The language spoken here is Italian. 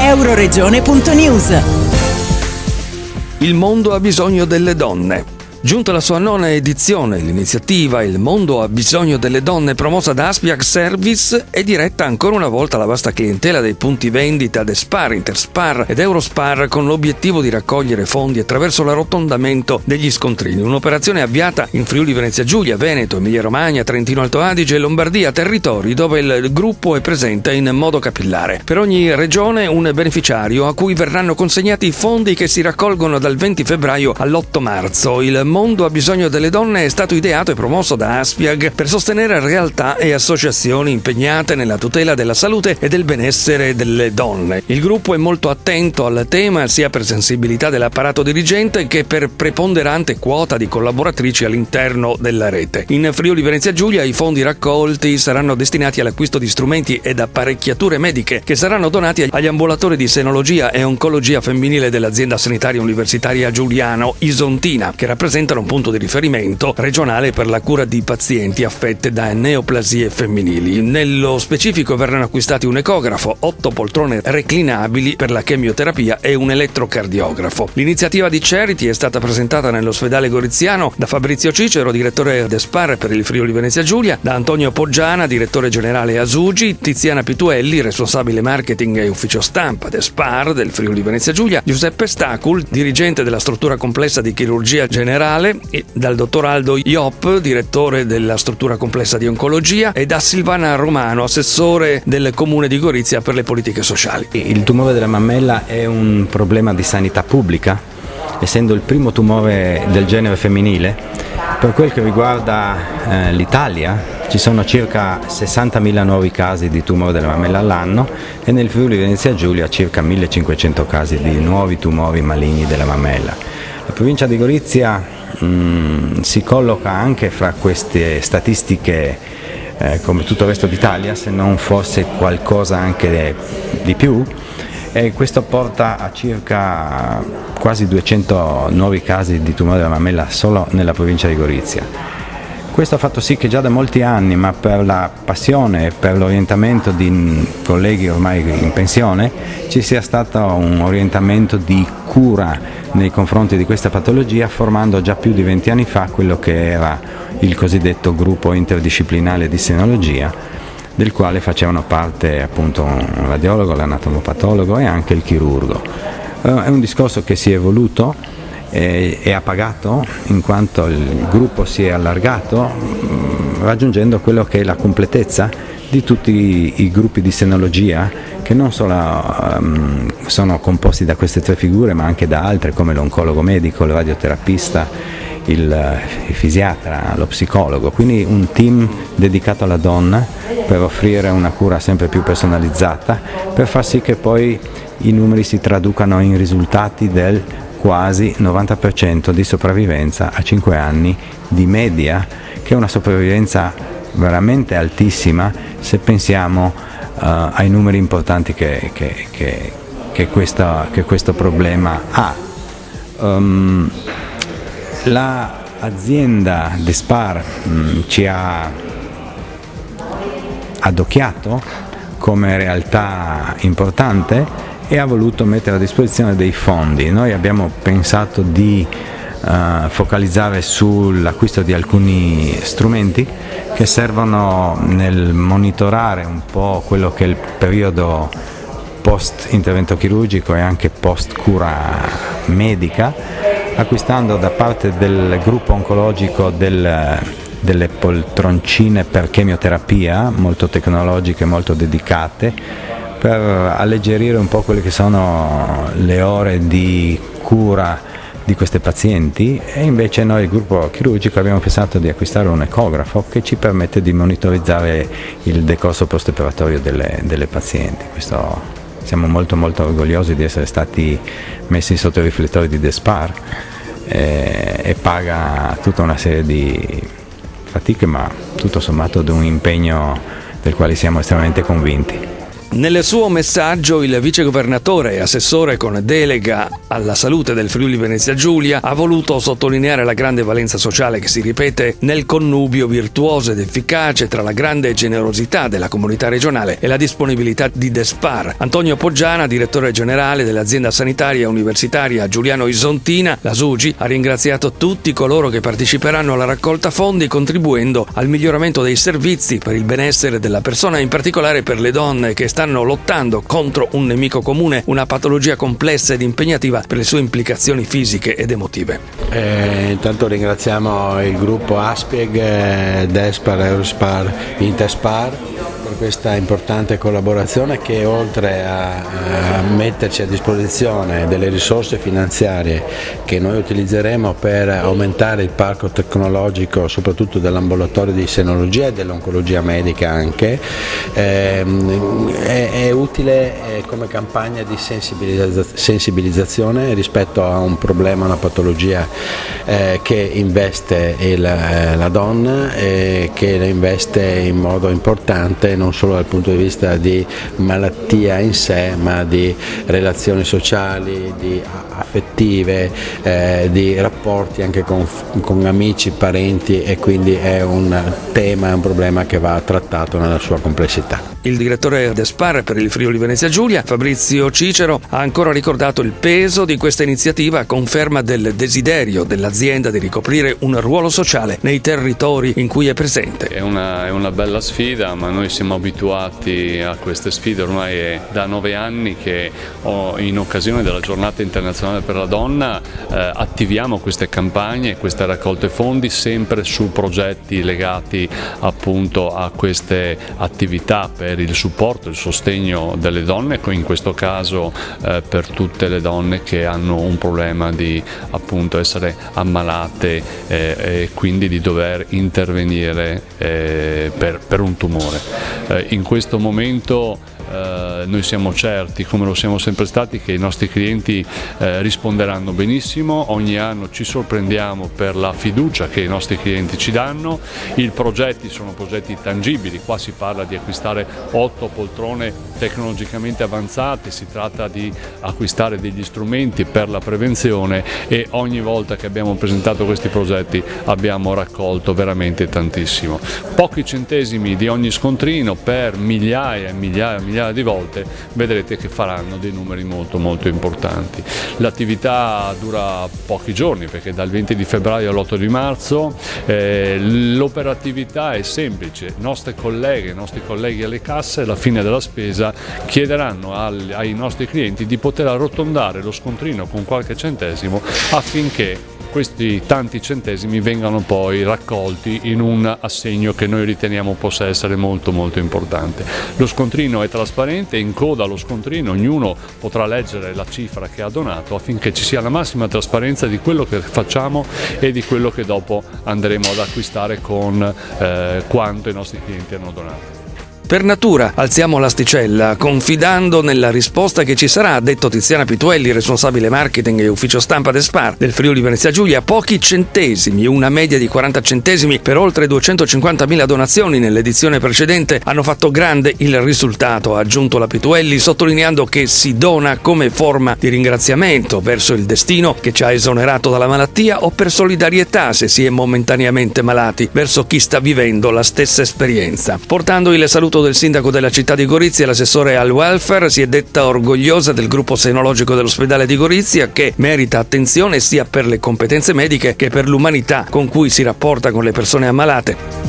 Euroregione.news. Il mondo ha bisogno delle donne. Giunta la sua nona edizione, l'iniziativa Il mondo ha bisogno delle donne, promossa da Aspiac Service, è diretta ancora una volta alla vasta clientela dei punti vendita Despar, Interspar ed Eurospar, con l'obiettivo di raccogliere fondi attraverso l'arrotondamento degli scontrini. Un'operazione avviata in Friuli Venezia Giulia, Veneto, Emilia Romagna, Trentino Alto Adige e Lombardia, territori dove il gruppo è presente in modo capillare. Per ogni regione un beneficiario a cui verranno consegnati i fondi che si raccolgono dal 20 febbraio all'8 marzo. Il mondo ha bisogno delle donne è stato ideato e promosso da Aspiag per sostenere realtà e associazioni impegnate nella tutela della salute e del benessere delle donne. Il gruppo è molto attento al tema sia per sensibilità dell'apparato dirigente che per preponderante quota di collaboratrici all'interno della rete. In Friuli Venezia Giulia i fondi raccolti saranno destinati all'acquisto di strumenti ed apparecchiature mediche che saranno donati agli ambulatori di senologia e oncologia femminile dell'azienda sanitaria universitaria Giuliano Isontina, che rappresentano un punto di riferimento regionale per la cura di pazienti affette da neoplasie femminili. Nello specifico verranno acquistati un ecografo, 8 poltrone reclinabili per la chemioterapia e un elettrocardiografo. L'iniziativa di Charity è stata presentata nell'ospedale goriziano da Fabrizio Cicero, direttore Despar per il Friuli Venezia Giulia, da Antonio Poggiana, direttore generale Asugi, Tiziana Pituelli, responsabile marketing e ufficio stampa Despar del Friuli Venezia Giulia, Giuseppe Stacul, dirigente della struttura complessa di chirurgia generale, e dal dottor Aldo Iop, direttore della struttura complessa di oncologia, e da Silvana Romano, assessore del comune di Gorizia per le politiche sociali. Il tumore della mammella è un problema di sanità pubblica, essendo il primo tumore del genere femminile. Per quel che riguarda l'Italia, ci sono circa 60.000 nuovi casi di tumore della mammella all'anno e nel Friuli Venezia Giulia circa 1.500 casi di nuovi tumori maligni della mammella. La provincia di Gorizia si colloca anche fra queste statistiche come tutto il resto d'Italia, se non fosse qualcosa anche di più, e questo porta a circa quasi 200 nuovi casi di tumore della mammella solo nella provincia di Gorizia. Questo ha fatto sì che già da molti anni, ma per la passione e per l'orientamento di colleghi ormai in pensione, ci sia stato un orientamento di cura nei confronti di questa patologia, formando già più di 20 anni fa quello che era il cosiddetto gruppo interdisciplinare di senologia, del quale facevano parte appunto un radiologo, l'anatomopatologo e anche il chirurgo. È un discorso che si è evoluto e ha pagato, in quanto il gruppo si è allargato, raggiungendo quello che è la completezza di tutti i gruppi di senologia, che non solo sono composti da queste tre figure, ma anche da altre come l'oncologo medico, il radioterapista, il fisiatra, lo psicologo. Quindi un team dedicato alla donna per offrire una cura sempre più personalizzata, per far sì che poi i numeri si traducano in risultati del quasi 90% di sopravvivenza a 5 anni di media, che è una sopravvivenza veramente altissima se pensiamo ai numeri importanti che questo problema ha. L'azienda Despar ci ha addocchiato come realtà importante e ha voluto mettere a disposizione dei fondi. Noi abbiamo pensato di focalizzare sull'acquisto di alcuni strumenti che servono nel monitorare un po' quello che è il periodo post intervento chirurgico e anche post cura medica, acquistando da parte del gruppo oncologico delle poltroncine per chemioterapia molto tecnologiche, molto dedicate, per alleggerire un po' quelle che sono le ore di cura di queste pazienti. E invece noi, il gruppo chirurgico, abbiamo pensato di acquistare un ecografo che ci permette di monitorizzare il decorso post-operatorio delle pazienti. Questo, siamo molto molto orgogliosi di essere stati messi sotto i riflettori di Despar, e paga tutta una serie di fatiche, ma tutto sommato di un impegno del quale siamo estremamente convinti. Nel suo messaggio il vicegovernatore e assessore con delega alla salute del Friuli Venezia Giulia ha voluto sottolineare la grande valenza sociale che si ripete nel connubio virtuoso ed efficace tra la grande generosità della comunità regionale e la disponibilità di Despar. Antonio Poggiana, direttore generale dell'azienda sanitaria universitaria Giuliano Isontina, la SUGI, ha ringraziato tutti coloro che parteciperanno alla raccolta fondi contribuendo al miglioramento dei servizi per il benessere della persona, in particolare per le donne che stanno lottando contro un nemico comune, una patologia complessa ed impegnativa per le sue implicazioni fisiche ed emotive. Intanto ringraziamo il gruppo Aspieg, Despar, Eurospar, Interspar per questa importante collaborazione che, oltre a metterci a disposizione delle risorse finanziarie che noi utilizzeremo per aumentare il parco tecnologico soprattutto dell'ambulatorio di senologia e dell'oncologia medica anche, è utile come campagna di sensibilizzazione rispetto a un problema, una patologia che investe la donna e che la investe in modo importante non solo dal punto di vista di malattia in sé, ma di relazioni sociali, di affettive, di rapporti anche con amici, parenti, e quindi è un tema, è un problema che va trattato nella sua complessità. Il direttore Despar per il Friuli Venezia Giulia, Fabrizio Cicero, ha ancora ricordato il peso di questa iniziativa a conferma del desiderio dell'azienda di ricoprire un ruolo sociale nei territori in cui è presente. È una bella sfida, ma noi siamo abituati a queste sfide ormai è da 9 anni che in occasione della Giornata Internazionale per la Donna attiviamo queste campagne, queste raccolte fondi sempre su progetti legati appunto a queste attività per il supporto, il sostegno delle donne, in questo caso per tutte le donne che hanno un problema di appunto essere ammalate e quindi di dover intervenire per un tumore. In questo momento noi siamo certi, come lo siamo sempre stati, che i nostri clienti risponderanno benissimo. Ogni anno ci sorprendiamo per la fiducia che i nostri clienti ci danno. I progetti sono progetti tangibili, qua si parla di acquistare 8 poltrone tecnologicamente avanzate, si tratta di acquistare degli strumenti per la prevenzione, e ogni volta che abbiamo presentato questi progetti abbiamo raccolto veramente tantissimo. Pochi centesimi di ogni scontrino per migliaia e migliaia di volte vedrete che faranno dei numeri molto molto importanti. L'attività dura pochi giorni, perché dal 20 di febbraio all'8 di marzo l'operatività è semplice. Nostre colleghe, i nostri colleghi alle casse alla fine della spesa chiederanno ai nostri clienti di poter arrotondare lo scontrino con qualche centesimo affinché questi tanti centesimi vengano poi raccolti in un assegno che noi riteniamo possa essere molto molto importante. Lo scontrino è trasparente, in coda allo scontrino ognuno potrà leggere la cifra che ha donato affinché ci sia la massima trasparenza di quello che facciamo e di quello che dopo andremo ad acquistare con quanto i nostri clienti hanno donato. Per natura alziamo l'asticella, confidando nella risposta che ci sarà, ha detto Tiziana Pituelli, responsabile marketing e ufficio stampa Despar del Friuli Venezia Giulia. Pochi centesimi, una media di 40 centesimi per oltre 250.000 donazioni nell'edizione precedente, hanno fatto grande il risultato, ha aggiunto la Pituelli, sottolineando che si dona come forma di ringraziamento verso il destino che ci ha esonerato dalla malattia o per solidarietà, se si è momentaneamente malati, verso chi sta vivendo la stessa esperienza. Portando il saluto del sindaco della città di Gorizia, l'assessore al welfare si è detta orgogliosa del gruppo senologico dell'ospedale di Gorizia, che merita attenzione sia per le competenze mediche che per l'umanità con cui si rapporta con le persone ammalate.